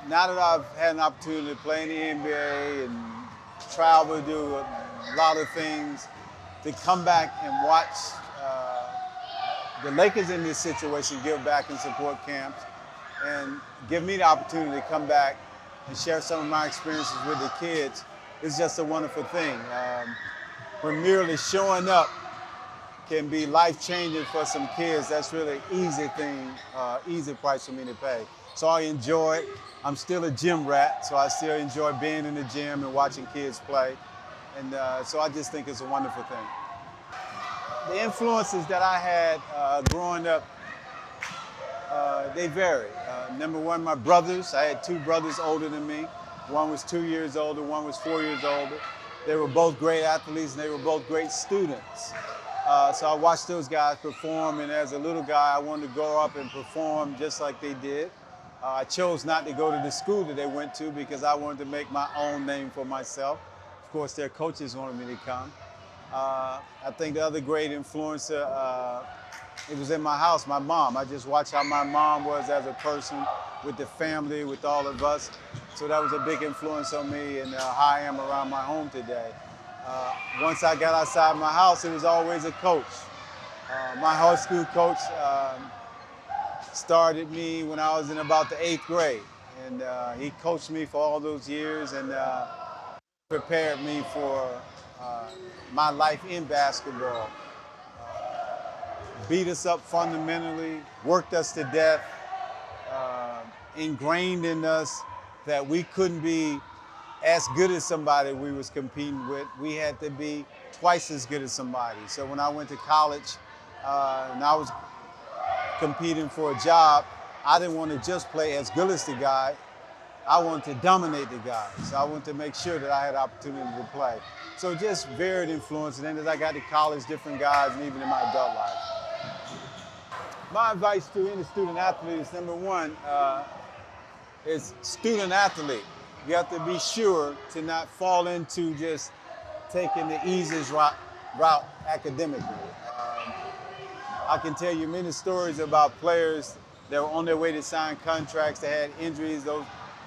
now that I've had an opportunity to play in the NBA and travel, do a lot of things, to come back and watch the Lakers in this situation give back and support camps and give me the opportunity to come back and share some of my experiences with the kids is just a wonderful thing. When merely showing up can be life-changing for some kids, that's really an easy thing, easy price for me to pay. So I enjoy it. I'm still a gym rat, so I still enjoy being in the gym and watching kids play. And so I just think it's a wonderful thing. The influences that I had growing up, they vary. Number one, my brothers. I had two brothers older than me. One was 2 years older, one was 4 years older. They were both great athletes and they were both great students. So I watched those guys perform, and as a little guy, I wanted to grow up and perform just like they did. I chose not to go to the school that they went to because I wanted to make my own name for myself. Of course, their coaches wanted me to come. I think the other great influencer, it was in my house, my mom. I just watched how my mom was as a person with the family, with all of us. So that was a big influence on me and how I am around my home today. Once I got outside my house, it was always a coach. My high school coach started me when I was in about the 8th grade. And he coached me for all those years and prepared me for my life in basketball. Beat us up fundamentally, worked us to death, ingrained in us that we couldn't be as good as somebody we was competing with. We had to be twice as good as somebody. So when I went to college and I was competing for a job, I didn't want to just play as good as the guy. I wanted to dominate the guy. So I wanted to make sure that I had opportunity to play. So just varied influence. And then as I got to college, different guys, and even in my adult life. My advice to any student athlete is, number one, is student athlete. You have to be sure to not fall into just taking the easiest route academically. I can tell you many stories about players that were on their way to sign contracts that had injuries.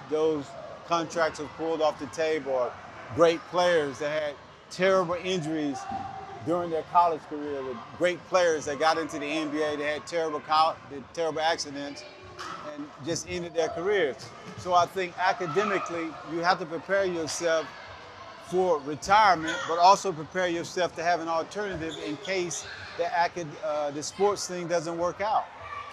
Those contracts were pulled off the table. Or great players that had terrible injuries during their college career. With great players that got into the NBA, they had terrible accidents and just ended their careers. So I think academically, you have to prepare yourself for retirement, but also prepare yourself to have an alternative in case the sports thing doesn't work out.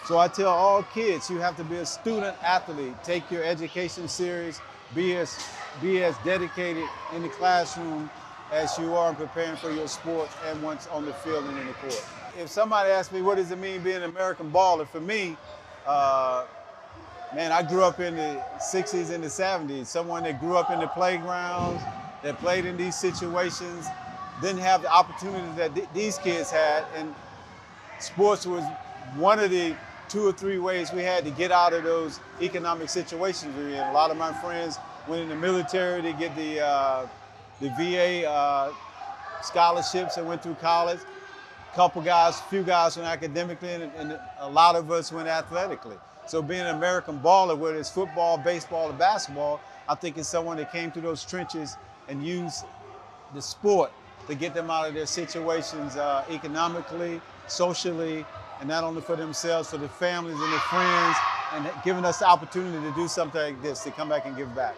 So I tell all kids, you have to be a student athlete. Take your education serious, be as dedicated in the classroom as you are in preparing for your sport and once on the field and in the court. If somebody asks me, what does it mean being an American baller? For me, man, I grew up in the 60s and the 70s. Someone that grew up in the playgrounds, that played in these situations, didn't have the opportunity that these kids had. And sports was one of the 2 or 3 ways we had to get out of those economic situations we were in. A lot of my friends went in the military to get the VA scholarships and went through college. Few guys went academically, and a lot of us went athletically. So being an American baller, whether it's football, baseball, or basketball, I think it's someone that came through those trenches and used the sport to get them out of their situations economically, socially, and not only for themselves, for their families and their friends, and giving us the opportunity to do something like this, to come back and give back.